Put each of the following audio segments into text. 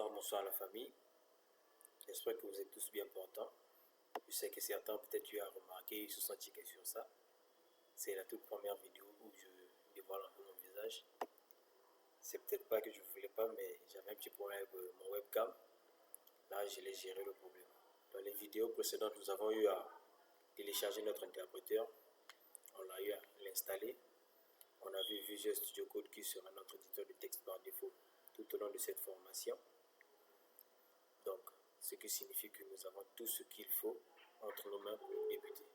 Bonsoir la famille. J'espère que vous êtes tous bien portants. Je sais que certains peut-être tu as remarqué, ils se sont tiqués sur ça. C'est la toute première vidéo où je dévoile un peu mon visage. C'est peut-être pas que je voulais pas, mais j'avais un petit problème avec mon webcam. Là, je l'ai géré le problème. Dans les vidéos précédentes, nous avons eu à télécharger notre interpréteur. On a eu à l'installer. On a vu Visual Studio Code qui sera notre éditeur de texte par défaut tout au long de cette formation. Donc, ce qui signifie que nous avons tout ce qu'il faut entre nos mains pour débuter.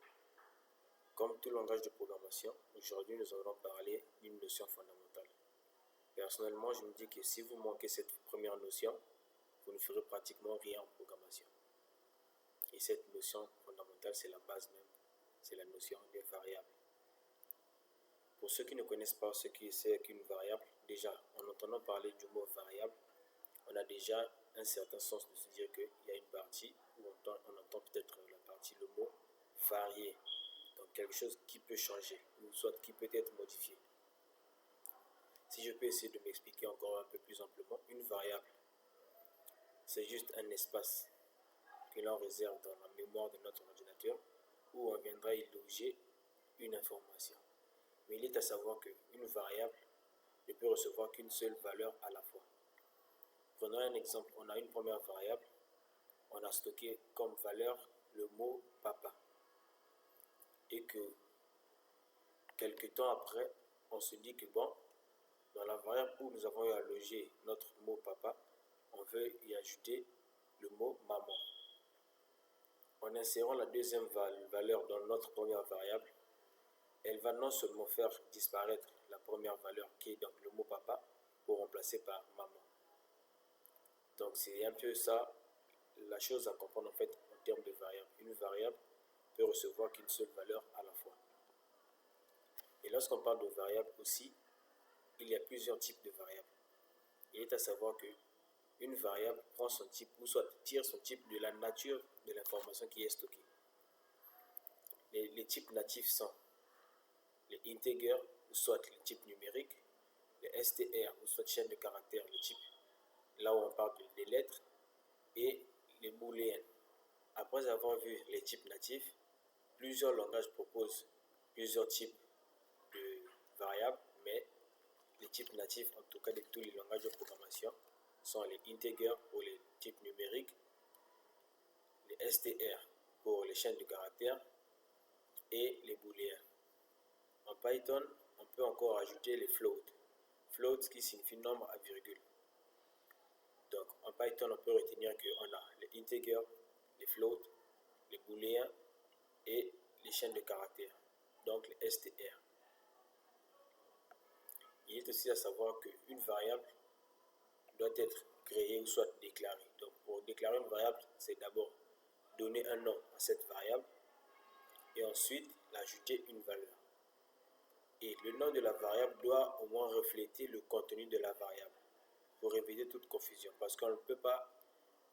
Comme tout langage de programmation, aujourd'hui nous allons parler d'une notion fondamentale. Personnellement, je me dis que si vous manquez cette première notion, vous ne ferez pratiquement rien en programmation. Et cette notion fondamentale, c'est la base même, c'est la notion des variables. Pour ceux qui ne connaissent pas ce qu'une variable, déjà, en entendant parler du mot variable, on a déjà un certain sens de se dire qu'il y a une partie où on entend peut-être la partie, le mot varier. Donc quelque chose qui peut changer, ou soit qui peut être modifié. Si je peux essayer de m'expliquer encore un peu plus amplement, une variable, c'est juste un espace que l'on réserve dans la mémoire de notre ordinateur où on viendra y loger une information. Mais il est à savoir qu'une variable ne peut recevoir qu'une seule valeur à la fois. Prenons un exemple, on a une première variable, on a stocké comme valeur le mot papa. Et que quelques temps après, on se dit que bon, dans la variable où nous avons eu à loger notre mot papa, on veut y ajouter le mot maman. En insérant la deuxième valeur dans notre première variable, elle va non seulement faire disparaître la première valeur qui est donc le mot papa pour remplacer par maman. Donc c'est un peu ça la chose à comprendre en fait en termes de variable. Une variable peut recevoir qu'une seule valeur à la fois. Et lorsqu'on parle de variables aussi, il y a plusieurs types de variables. Il est à savoir que une variable prend son type ou soit tire son type de la nature de l'information qui est stockée. Les types natifs sont les integers ou soit le type numérique, les str ou soit chaîne de caractères, le type là où on parle des lettres, et les booléens. Après avoir vu les types natifs, plusieurs langages proposent plusieurs types de variables, mais les types natifs, en tout cas de tous les langages de programmation, sont les integers pour les types numériques, les str pour les chaînes de caractères et les booléens. En Python, on peut encore ajouter les floats. Float qui signifie nombre à virgule. Donc en Python, on peut retenir qu'on a les integers, les floats, les booléens et les chaînes de caractères, donc les str. Il est aussi à savoir qu'une variable doit être créée ou soit déclarée. Donc pour déclarer une variable, c'est d'abord donner un nom à cette variable et ensuite l'ajouter une valeur. Et le nom de la variable doit au moins refléter le contenu de la variable pour éviter toute confusion, parce qu'on ne peut pas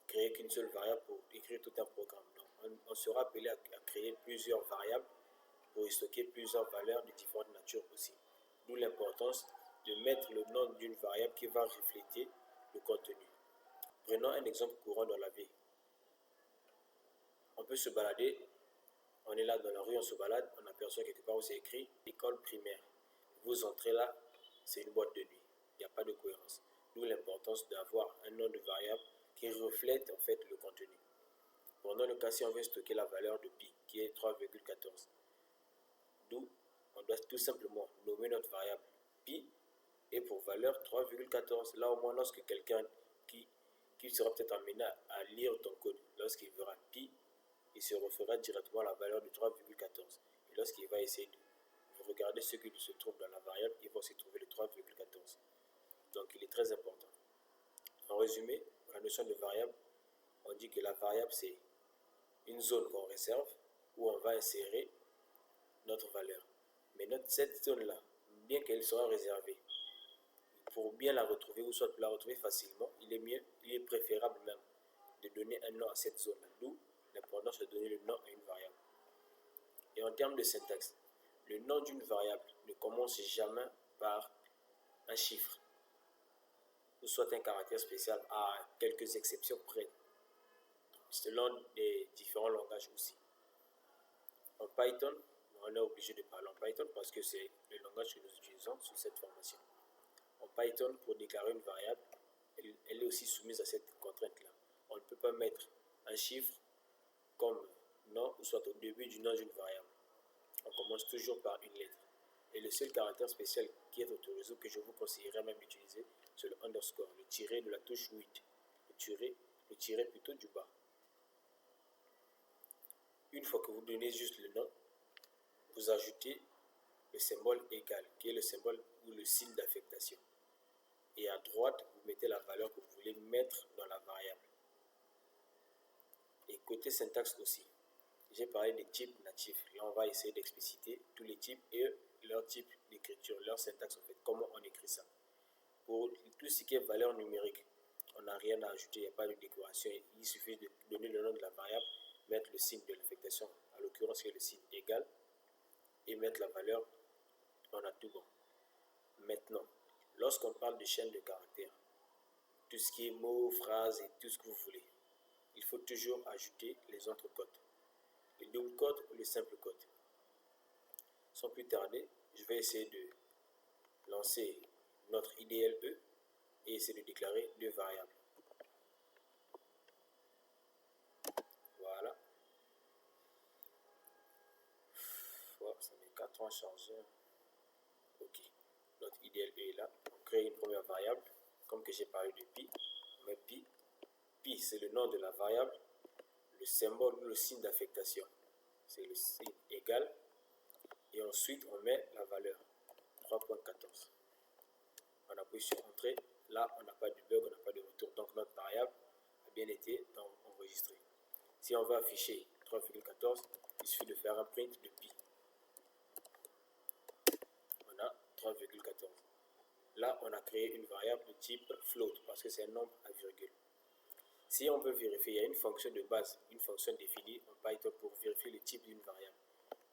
créer qu'une seule variable pour écrire tout un programme. Donc on sera appelé à créer plusieurs variables pour y stocker plusieurs valeurs de différentes natures aussi. D'où l'importance de mettre le nom d'une variable qui va refléter le contenu. Prenons un exemple courant dans la vie. On peut se balader, on est là dans la rue, on se balade, on aperçoit quelque part où c'est écrit école primaire. Vous entrez là, c'est une boîte de nuit. Il n'y a pas de cohérence. D'où l'importance d'avoir un nom de variable qui reflète en fait le contenu. Pendant le cas si on veut stocker la valeur de pi qui est 3,14. D'où on doit tout simplement nommer notre variable pi et pour valeur 3,14. Là au moins lorsque quelqu'un qui sera peut-être amené à lire ton code, lorsqu'il verra pi, il se refera directement à la valeur de 3,14. Et lorsqu'il va essayer de regarder ce qui se trouve dans la variable, il va aussi trouver le 3,14. Donc il est très important. En résumé, pour la notion de variable, on dit que la variable c'est une zone qu'on réserve où on va insérer notre valeur. Mais cette zone-là, bien qu'elle soit réservée, pour bien la retrouver ou soit pour la retrouver facilement, il est préférable même de donner un nom à cette zone-là. D'où l'importance de donner le nom à une variable. Et en termes de syntaxe, le nom d'une variable ne commence jamais par un chiffre. ou soit un caractère spécial à quelques exceptions près, selon les différents langages aussi. En Python, on est obligé de parler en Python parce que c'est le langage que nous utilisons sur cette formation. En Python, pour déclarer une variable, elle est aussi soumise à cette contrainte-là. On ne peut pas mettre un chiffre comme nom ou soit au début du nom d'une variable. On commence toujours par une lettre. Et le seul caractère spécial qui est autorisé, que je vous conseillerais même d'utiliser, c'est le underscore, le tiret de la touche 8, le tiret plutôt du bas. Une fois que vous donnez juste le nom, vous ajoutez le symbole égal, qui est le symbole ou le signe d'affectation. Et à droite, vous mettez la valeur que vous voulez mettre dans la variable. Et côté syntaxe aussi, j'ai parlé des types natifs. Là, on va essayer d'expliciter tous les types et leur type d'écriture, leur syntaxe en fait, comment on écrit ça. Pour tout ce qui est valeur numérique, on n'a rien à ajouter, il n'y a pas de décoration. Il suffit de donner le nom de la variable, mettre le signe de l'affectation, à l'occurrence c'est le signe égal, et mettre la valeur, on a tout bon. Maintenant, lorsqu'on parle de chaîne de caractères, tout ce qui est mots, phrases et tout ce que vous voulez, il faut toujours ajouter les entrecotes, le double code ou le simple code. Sans plus tarder, je vais essayer de lancer notre IDLE et essayer de déclarer deux variables. Voilà. Oh, ça met 4 ans à charger. Ok. Notre IDLE est là. On crée une première variable. Comme que j'ai parlé de pi, on met pi. Pi, c'est le nom de la variable. Le symbole ou le signe d'affectation, c'est le signe égal. Et ensuite, on met la valeur 3.14. On appuie sur Entrée. Là, on n'a pas de bug, on n'a pas de retour. Donc, notre variable a bien été enregistrée. Si on veut afficher 3.14, il suffit de faire un print de pi. On a 3.14. Là, on a créé une variable de type float parce que c'est un nombre à virgule. Si on veut vérifier, il y a une fonction de base, une fonction définie en Python pour vérifier le type d'une variable.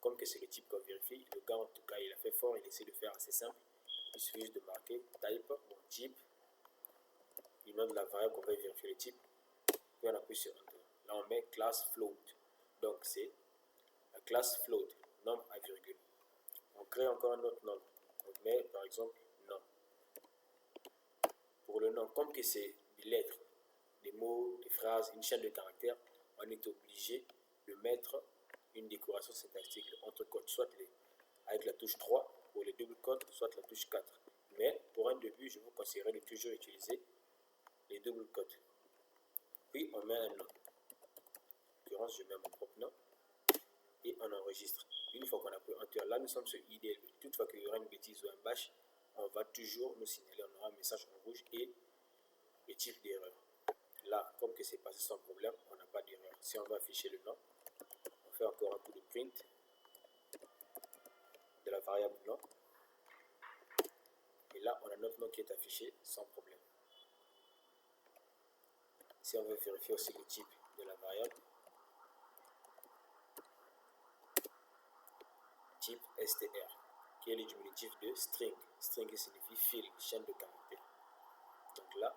Comme que c'est le type qu'on vérifie, le gars en tout cas il a fait fort, il essaie de faire assez simple. Il suffit juste de marquer type, bon, type, du nom de la variable qu'on veut vérifier le type, puis on appuie sur Enter. Là on met class float, donc c'est la classe float, nombre à virgule. On crée encore un autre nom, on met par exemple nom. Pour le nom, comme que c'est des lettres, des mots, des phrases, une chaîne de caractères, on est obligé de mettre une décoration syntaxique, entre-cote, soit avec la touche 3 pour les double cotes, soit la touche 4. Mais pour un début, je vous conseillerais de toujours utiliser les double cotes. Puis on met un nom. En l'occurrence, je mets mon propre nom et on enregistre. Une fois qu'on a pris Enter, là nous sommes sur IDLE. Toutefois qu'il y aura une bêtise ou un bash, on va toujours nous signaler, on aura un message en rouge et le type d'erreur. Là, comme que c'est passé sans problème, on n'a pas d'erreur. Si on va afficher le nom, on fait encore un coup de print de la variable nom. Et là, on a notre nom qui est affiché sans problème. Si on veut vérifier aussi le type de la variable, type str, qui est le diminutif de string. String qui signifie fil, chaîne de caractères. Donc là,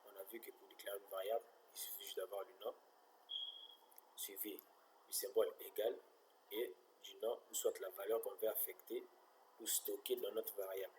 on a vu que pour déclarer une variable, il suffit juste d'avoir le nom, suivi du symbole égal et du nom, ou soit la valeur qu'on veut affecter ou stocker dans notre variable.